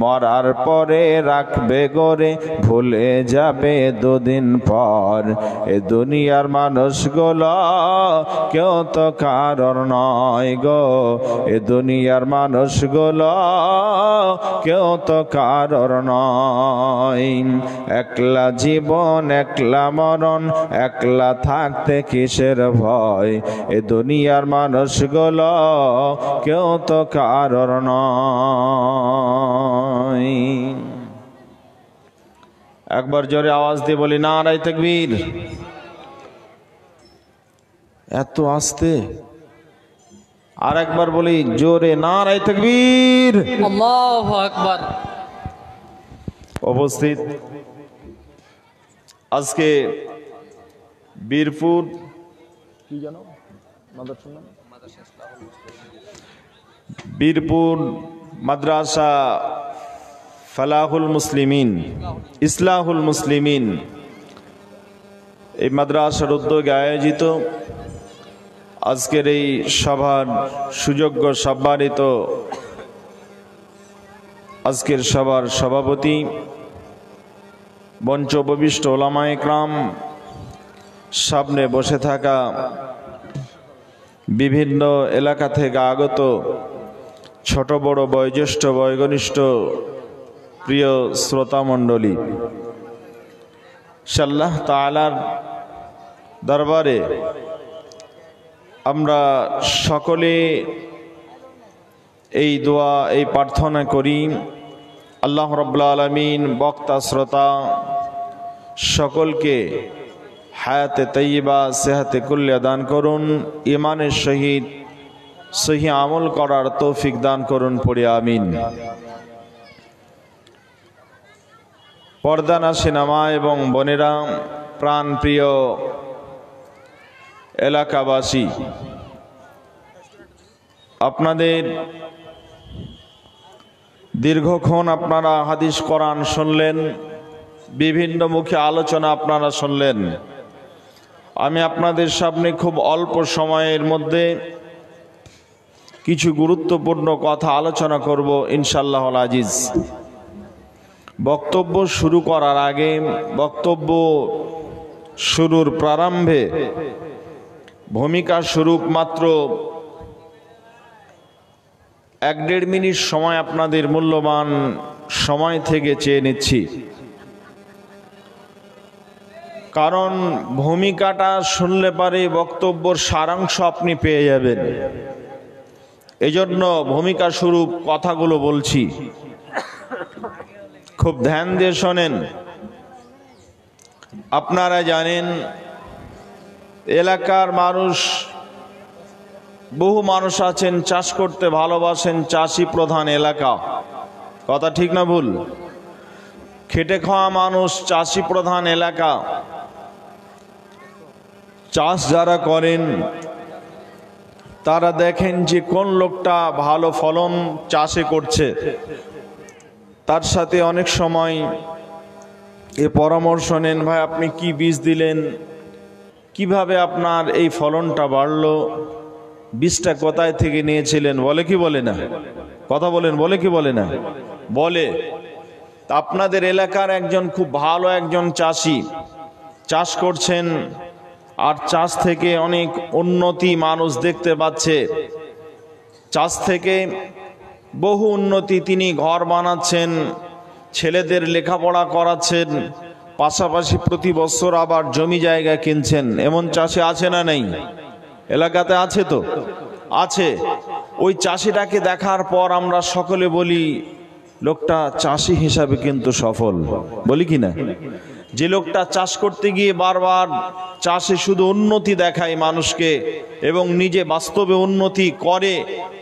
মরার পরে রাখবে গরে, ভুলে যাবে দুদিন পর। এ দুনিয়ার মানুষগুলো কেউ তো কারোর নয় গো, এ দুনিয়ার মানুষগুলো কেউ তো কারোর নয়। একলা জীবন একলা মরণ, একলা থাকতে কিসের ভয়। এ দুনিয়ার মানুষগুলো কেউ তো কারোর নয়। একবার জোরে আওয়াজ দিয়ে বলি নারায়ে তাকবীর। এত আস্তে আর একবার বলি জোরে নারায়ে তাকবীর। আল্লাহু আকবার। উপস্থিত আজকে বীরপুর কি জানো মাদ্রাসার নাম, বীরপুর মাদ্রাসা ফালাহুল মুসলিমিন, ইসলাহুল মুসলিমিন, এই মাদ্রাসার উদ্যোগে আয়োজিত আজকের এই সভার সুযোগ্য সম্মানিত আজকের সভার সভাপতি, মঞ্চ উপবিষ্ট ওলামায়ে ইকরাম, সামনে বসে থাকা বিভিন্ন এলাকা থেকে আগত ছোট বড় বয়োজ্যেষ্ঠ বয়োঘনিষ্ঠ প্রিয় শ্রোতা মণ্ডলী, আল্লাহ তাআলার দরবারে আমরা সকলে এই দোয়া এই প্রার্থনা করি, আল্লাহ রাব্বুল আলামিন বক্তা শ্রোতা সকলকে হায়াতে তাইয়্যিবা সেহাতে কুল্লিয়া দান করুন, ঈমানের সহিত সহি আমল করার তৌফিক দান করুন, পড়ি আমিন। পর্দানাশীন মা এবং বোনেরা, প্রাণ প্রিয় এলাকাবাসী, আপনাদের দীর্ঘক্ষণ আপনারা হাদিস কোরআন শুনলেন, বিভিন্ন মুখে আলোচনা আপনারা শুনলেন। আমি আপনাদের সামনে খুব অল্প সময়ের মধ্যে কিছু গুরুত্বপূর্ণ কথা আলোচনা করব ইনশাআল্লাহুল আজিজ। বক্তব্য শুরু করার আগে, বক্তব্য শুরুর প্রারম্ভে ভূমিকা স্বরূপ মাত্র 1-1.5 মিনিট সময় আপনাদের মূল্যবান সময় থেকে চেয়ে নিচ্ছি, কারণ ভূমিকাটা শুনলে পারে বক্তব্যের সারাংশ আপনি পেয়ে যাবেন। এজন্য ভূমিকা স্বরূপ কথাগুলো বলছি, খুব ধ্যান দিয়ে শোনেন। আপনারা জানেন এলাকার মানুষ, বহু মানুষ আছেন চাষ করতে ভালোবাসেন, চাষি প্রধান এলাকা, কথা ঠিক না ভুল? খেটে খাওয়া মানুষ, চাষি প্রধান এলাকা। চাষ যারা করেন তারা দেখেন যে কোন লোকটা ভালো ফলন চাষে করছে, তার সাথে অনেক সময় এ পরামর্শ নেন, ভাই আপনি কি বীজ দিলেন, কিভাবে আপনার এই ফলনটা বাড়লো, বীজটা কোথায় থেকে নিয়েছিলেন, বলে কি বলে না? কথা বলেন, বলে কি বলে না? বলে। আপনাদের এলাকার একজন খুব ভালো একজন চাষি চাষ করছেন, আর চাষ থেকে অনেক উন্নতি মানুষ দেখতে পাচ্ছে, চাষ থেকে বহু উন্নতি, তিনি ঘর বানাচ্ছেন, ছেলেদের লেখাপড়া করাচ্ছেন, পাশাপাশি প্রতি বছর আবার জমি জায়গা কিনছেন। এমন চাষি আছে না নেই? এলাকাতে আছে তো? আছে। ওই চাষিটাকে দেখার পর আমরা সকলে বলি লোকটা চাষি হিসাবে কিন্তু সফল, বলি কি না? যে লোকটা চাষ করতে গিয়ে বারবার চাষে শুধু উন্নতি দেখায় মানুষকে এবং নিজে বাস্তবে উন্নতি করে,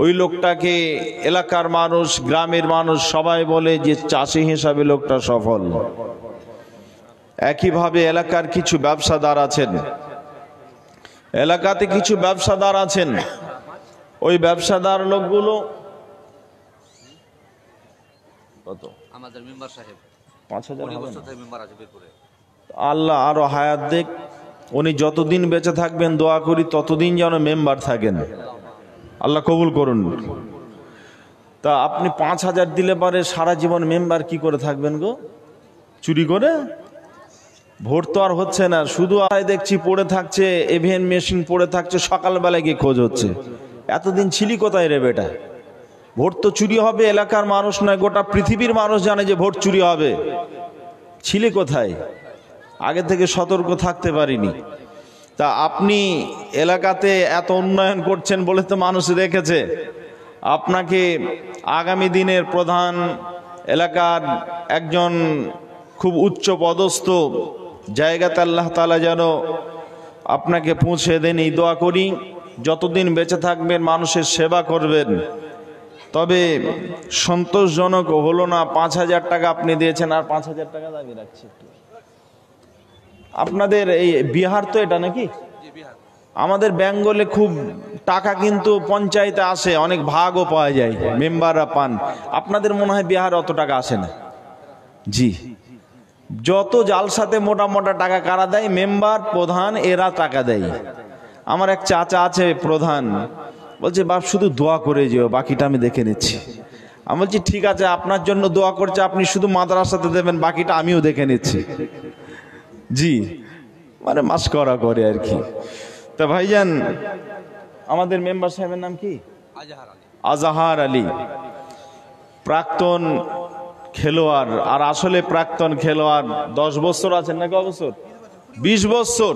ওই লোকটাকে এলাকার মানুষ, গ্রামের মানুষ সবাই বলে যে চাষি হিসাবে লোকটা সফল। একইভাবে এলাকার কিছু ব্যবসাদার আছেন, এলাকাতে কিছু ব্যবসাদার আছেন, ওই ব্যবসাদার লোকগুলো কত আমাদের মেম্বার সাহেব 5000 আল্লাহ আরো হায়াত দেখ, উনি যতদিন বেঁচে থাকবেন দোয়া করি ততদিন যেন মেম্বার থাকেন, আল্লাহ কবুল করুন। তা আপনি 5,000 দিলে পরে সারা জীবন মেম্বার কি করে থাকবেন গো? চুরি করে? ভোট তো আর হচ্ছে না, শুধু দেখছি পড়ে থাকছে, এভিএন মেশিন পড়ে থাকছে, সকালবেলায় গিয়ে খোঁজ হচ্ছে। এতদিন ছিলি কোথায় রে বেটা? ভোট তো চুরি হবে, এলাকার মানুষ নয় গোটা পৃথিবীর মানুষ জানে যে ভোট চুরি হবে। ছিলি কোথায়? আগে থেকে সতর্ক থাকতে পারিনি। তা আপনি এলাকাতে এত উন্নয়ন করছেন বলে তো মানুষ রেখেছে আপনাকে আগামী দিনের প্রধান, এলাকার একজন খুব উচ্চ পদস্থ জায়গাতে আল্লাহ তাআলা যেন আপনাকে পৌঁছে দেন, এই দোয়া করি। যতদিন বেঁচে থাকবেন মানুষের সেবা করবেন। তবে সন্তোষজনক হলো না 5,000 টাকা আপনি দিয়েছেন, আর 5,000 টাকা দাবি রাখছি। আপনাদের এই বিহার তো এটা নাকি? আমাদের বেঙ্গলে খুব টাকা কিন্তু পঞ্চায়েতে আসে, অনেক ভাগও পাওয়া যায়, মেম্বাররা পান। আপনাদের মনে হয় বিহারে অত টাকা আসে না? জি, যত জালসাতে মোটা মোটা টাকা কারা দেয়? মেম্বার, প্রধান, এরা টাকা দেয়। আমার এক চাচা আছে প্রধান, বলছে বাপ শুধু দোয়া করে যেও, বাকিটা আমি দেখে নিচ্ছি। আমি বলছি ঠিক আছে, আপনার জন্য দোয়া করছে, আপনি শুধু মাদ্রাসাতে দেবেন, বাকিটা আমিও দেখে নিচ্ছি। জি, মানে মাস্করা করে আর কি। তা ভাইজান, আমাদের মেম্বার সাহেবের নাম কি? আজাহার আলী। প্রাক্তন খেলোয়াড়, আর আসলে প্রাক্তন খেলোয়াড়। 10 বছর আছেন না? কত বছর? 20 বছর।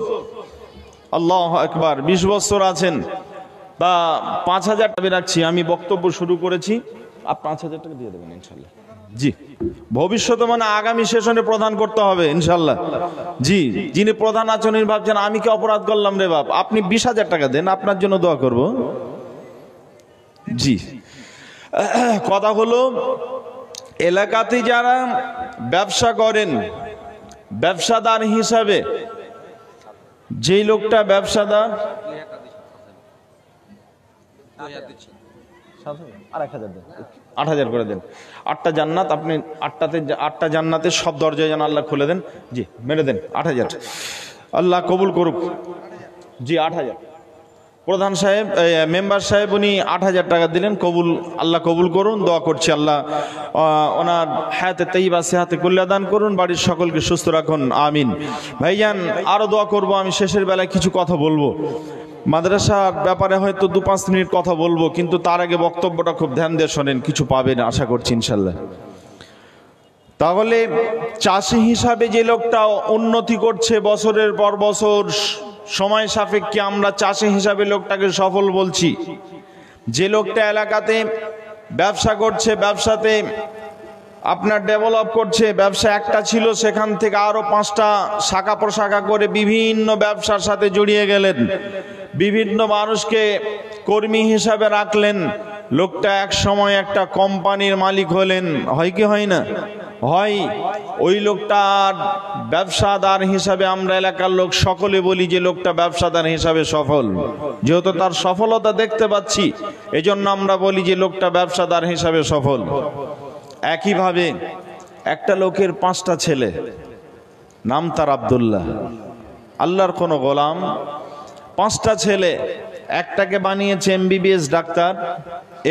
আল্লাহু আকবার, 20 বছর আছেন। তা 5,000 টাকা রাখছি, আমি বক্তব্য শুরু করেছি, আর 5,000 টাকা দিয়ে দেবেন ইনশাল্লাহ। জি, ভবিষ্যতে মানে আগামী সেশনে প্রধান করতে হবে ইনশাল্লাহ। জি, যিনি প্রধান আছেন উনি ভাবছেন আমি কি অপরাধ করলাম রে বাপ, আপনি 20,000 টাকা দেন, আপনার জন্য দোয়া করব। জি, কথা হলো এলাকাতে যারা ব্যবসা করেন, ব্যবসাদার হিসাবে যেই লোকটা ব্যবসাদার, আর 1,000 দেন, 8,000 করে দেন। 8টা জান্নাত, আপনি 8টা জান্নাতের সব দরজায় যেন আল্লাহ খুলে দেন। জি, মেরে দেন 8,000, আল্লাহ কবুল করুক। জি, 8,000 প্রধান সাহেব, মেম্বার সাহেব উনি 8,000 টাকা দিলেন, কবুল, আল্লাহ কবুল করুন। দোয়া করছি আল্লাহ ওনার হায়াতে তাইয়্যিবা, সেহাতে কল্যাণ দান করুন, বাড়ির সকলকে সুস্থ রাখুন, আমিন। ভাইজান, আরো দোয়া করব। আমি শেষের বেলায় কিছু কথা বলবো, মাদ্রাসার ব্যাপারে হয়তো 2-5 মিনিট কথা বলবো, কিন্তু তার আগে বক্তব্যটা খুব ধ্যান দিয়ে শোনেন, কিছু পাবেন আশা করছি ইনশাল্লাহ। তাহলে চাষি হিসাবে যে লোকটা উন্নতি করছে বছরের পর বছর, সময় সাপেক্ষে আমরা চাষি হিসাবে লোকটাকে সফল বলছি। যে লোকটা এলাকাতে ব্যবসা করছে, ব্যবসাতে আপনার ডেভেলপ করছে, ব্যবসা একটা ছিল সেখান থেকে আরো 5টা শাখা প্রশাখা করে বিভিন্ন ব্যবসার সাথে জড়িয়ে গেলেন, বিভিন্ন মানুষকে কর্মী হিসাবে রাখলেন, লোকটা এক সময় একটা কোম্পানির মালিক হলেন। হয় কি হয় না? হয়। ওই লোকটার ব্যবসাদার হিসাবে আমরা এলাকার লোক সকলে বলি যে লোকটা ব্যবসাদার হিসাবে সফল। যেহেতু তার সফলতা দেখতে পাচ্ছি, এজন্য আমরা বলি যে লোকটা ব্যবসাদার হিসাবে সফল। একইভাবে একটা লোকের 5টা ছেলে, নাম তার আব্দুল্লাহ, আল্লাহর কোনো গোলাম। 5টা ছেলে, একটাকে বানিয়েছে MBBS ডাক্তার,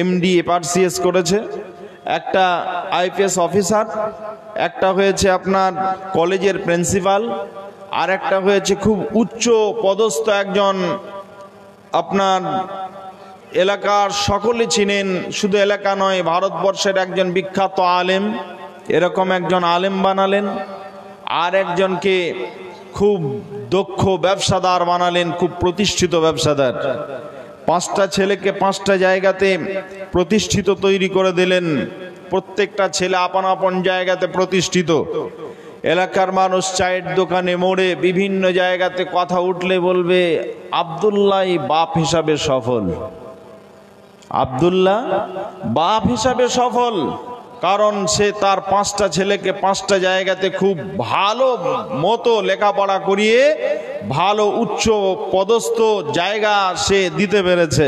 MD FRCS করেছে, একটা IPS অফিসার, একটা হয়েছে আপনার কলেজের প্রিন্সিপাল, আর একটা হয়েছে খুব উচ্চ পদস্থ একজন, আপনার এলাকার সকলে চিনেন, শুধু এলাকা নয় ভারতবর্ষের একজন বিখ্যাত আলেম। এরকম একজন আলেম বানালেন, আর একজনকে খুব দক্ষ ব্যবসাদার বানালেন, খুব প্রতিষ্ঠিত ব্যবসাদার। 5টা ছেলেকে 5টা জায়গাতে প্রতিষ্ঠিত তৈরি করে দিলেন। প্রত্যেকটা ছেলে আপন আপন জায়গাতে প্রতিষ্ঠিত। এলাকার মানুষ চায়ের দোকানে, মোড়ে, বিভিন্ন জায়গাতে কথা উঠলে বলবে আব্দুল্লাহ বাপ হিসাবে সফল, আব্দুল্লাহ বাপ হিসাবে সফল। কারণ সে তার 5টা ছেলেকে 5টা জায়গাতে খুব ভালো মতো লেখাপড়া করিয়ে ভালো উচ্চ পদস্থ জায়গা সে দিতে পেরেছে,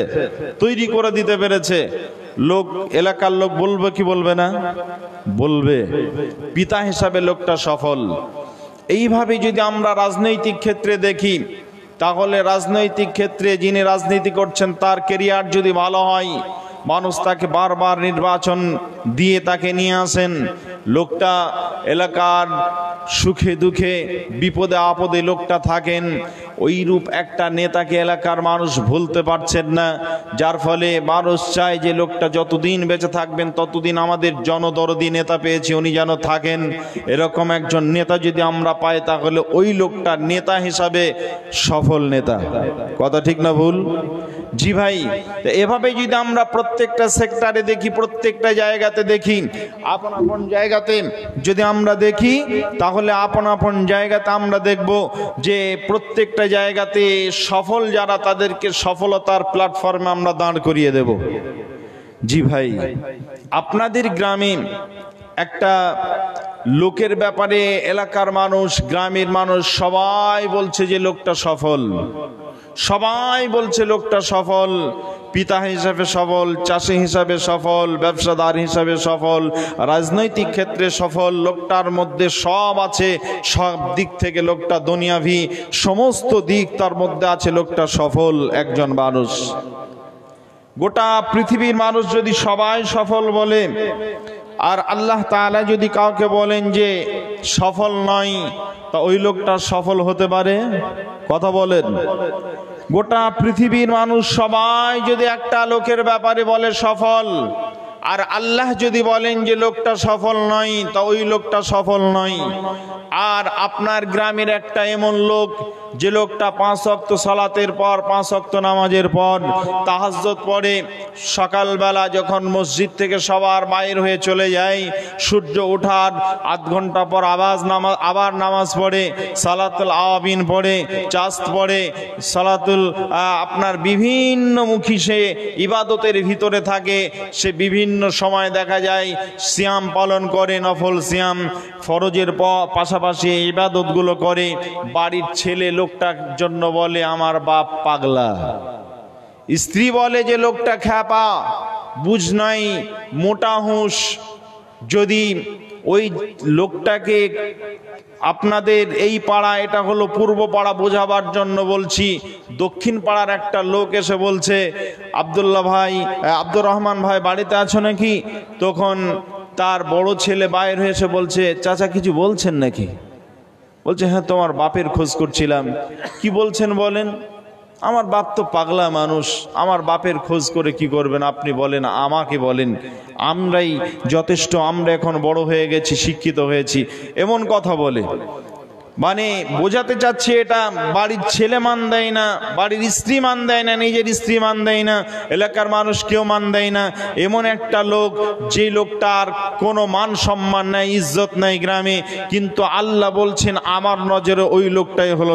তৈরি করে দিতে পেরেছে। লোক, এলাকার লোক বলবে কি বলবে না? বলবে। পিতা হিসাবে লোকটা সফল। এইভাবে যদি আমরা রাজনৈতিক ক্ষেত্রে দেখি, তাহলে রাজনৈতিক ক্ষেত্রে যিনি রাজনীতি করছেন তার কেরিয়ার যদি ভালো হয়, মানুষ তাকে বারবার নির্বাচন দিয়ে তাকে নিয়ে আসেন। লোকটা এলাকার সুখে দুঃখে বিপদে আপদে লোকটা থাকেন, ওইরূপ একটা নেতাকে এলাকার মানুষ ভুলতে পারছেন না, যার ফলে মানুষ চায় যে লোকটা যতদিন বেঁচে থাকবেন ততদিন আমাদের জনদরদি নেতা পেয়েছি, উনি যেন থাকেন। এরকম একজন নেতা যদি আমরা পাই তাহলে ওই লোকটা নেতা হিসাবে সফল নেতা। কথা ঠিক না ভুল? জি ভাই, এভাবে যদি আমরা প্রত্যেকটা সেক্টরে দেখি, প্রত্যেকটা জায়গাতে দেখি, আপন আপন জায়গাতে যদি আমরা দেখি তাহলে আপন আপন জায়গাতে আমরা দেখব যে প্রত্যেকটা জায়গাতে সফল যারা তাদেরকে সফলতার প্ল্যাটফর্মে আমরা দাঁড় করিয়ে দেব। জি ভাই, আপনাদের গ্রামে একটা লোকের ব্যাপারে এলাকার মানুষ, গ্রামের মানুষ সবাই বলছে যে লোকটা সফল, সবাই বলছে লোকটা সফল, পিতা হিসাবে সফল, চাষি হিসাবে সফল, ব্যবসাদার হিসাবে সফল, রাজনৈতিক ক্ষেত্রে সফল, লোকটার মধ্যে সব আছে, সব দিক থেকে লোকটা দুনিয়াভি সমস্ত দিক তার মধ্যে আছে, লোকটা সফল একজন মানুষ। গোটা পৃথিবীর মানুষ যদি সবাই সফল বলে আর আল্লাহ তাআলা যদি কাউকে বলেন যে সফল নয়, তা ওই লোকটা সফল হতে পারে? কথা বলেন। গোটা পৃথিবীর মানুষ সবাই যদি একটা লোকের ব্যাপারে বলে সফল, আর আল্লাহ যদি বলেন যে লোকটা সফল নয়, তা ওই লোকটা সফল নয়। আর আপনার গ্রামের একটা এমন লোক যে লোকটা 5 ওয়াক্ত সালাতের পর, 5 ওয়াক্ত নামাজের পর তাহাজ্জুদ পড়ে, সকালবেলা যখন মসজিদ থেকে সবার বাইর হয়ে চলে যায়, সূর্য ওঠার আধ ঘন্টা পর আবার নামাজ পড়ে, সালাতুল আওয়াবিন পড়ে, চাস্ত পড়ে, সালাতুল আপনার বিভিন্ন মুখী সে ইবাদতের ভিতরে থাকে। সে বিভিন্ন সময় দেখা যায় সিয়াম পালন করে, নফল সিয়াম, ফরজের পাশাপাশি ইবাদতগুলো করে। বাড়ির ছেলে লোকটার জন্য বলে আমার বাপ পাগলা, স্ত্রী বলে যে লোকটা খ্যাপা, বুঝ নাই, মোটা হুঁশ। যদি ওই লোকটাকে আপনাদের এই পাড়া, এটা হলো পূর্ব পাড়া বোঝাবার জন্য বলছি, দক্ষিণ পাড়ার একটা লোক এসে বলছে আব্দুর রহমান ভাই বাড়িতে আছো নাকি? তখন তার বড় ছেলে বাইরে হয়েছে বলছে চাচা কিছু বলছেন নাকি? বলছে হ্যাঁ তোমার বাপের খোঁজ করছিলাম। কি বলছেন বলেন? আমার বাপ তো পাগলা মানুষ, আমার বাপের খোঁজ করে কি করবেন আপনি বলেন, আমাকে বলেন, আমরাই যথেষ্ট, আমরা এখন বড় হয়ে গেছি, শিক্ষিত হয়েছি, এমন কথা বলে। মানে বোঝাতে চাচ্ছে এটা বাড়ির ছেলে মান দেয় না, বাড়ির স্ত্রী মান দেয় না, নিজের স্ত্রী মান দেয় না, এলাকার মানুষ কেউ মান দেয় না। এমন একটা লোক, যে লোকটার কোনো মান সম্মান নাই, ইজ্জত নাই গ্রামে, কিন্তু আল্লাহ বলছেন আমার নজরে ওই লোকটাই হলো